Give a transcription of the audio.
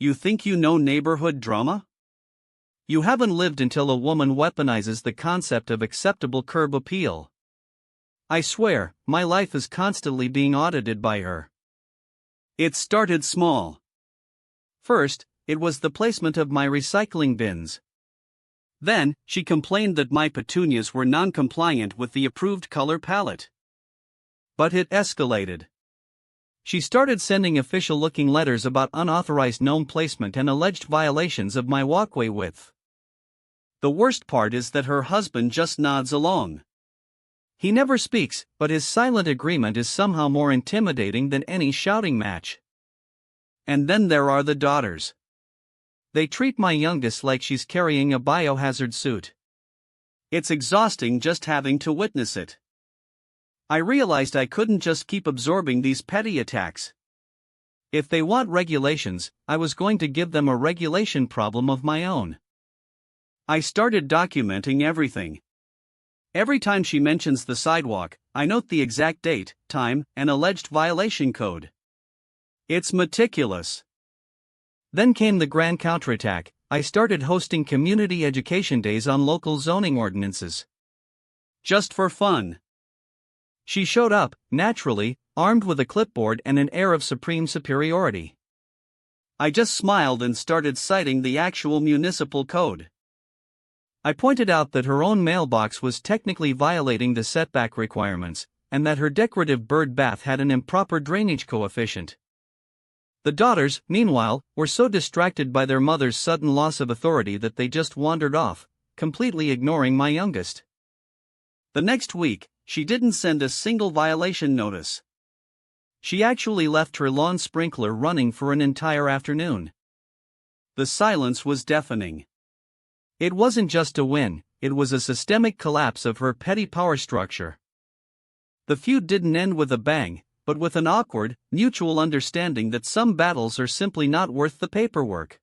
You think you know neighborhood drama? You haven't lived until a woman weaponizes the concept of acceptable curb appeal. I swear, my life is constantly being audited by her. It started small. First, it was the placement of my recycling bins. Then, she complained that my petunias were non-compliant with the approved color palette. But it escalated. She started sending official-looking letters about unauthorized gnome placement and alleged violations of my walkway width. The worst part is that her husband just nods along. He never speaks, but his silent agreement is somehow more intimidating than any shouting match. And then there are the daughters. They treat my youngest like she's carrying a biohazard suit. It's exhausting just having to witness it. I realized I couldn't just keep absorbing these petty attacks. If they want regulations, I was going to give them a regulation problem of my own. I started documenting everything. Every time she mentions the sidewalk, I note the exact date, time, and alleged violation code. It's meticulous. Then came the grand counterattack. I started hosting community education days on local zoning ordinances. Just for fun. She showed up, naturally, armed with a clipboard and an air of supreme superiority. I just smiled and started citing the actual municipal code. I pointed out that her own mailbox was technically violating the setback requirements, and that her decorative bird bath had an improper drainage coefficient. The daughters, meanwhile, were so distracted by their mother's sudden loss of authority that they just wandered off, completely ignoring my youngest. The next week, she didn't send a single violation notice. She actually left her lawn sprinkler running for an entire afternoon. The silence was deafening. It wasn't just a win, it was a systemic collapse of her petty power structure. The feud didn't end with a bang, but with an awkward, mutual understanding that some battles are simply not worth the paperwork.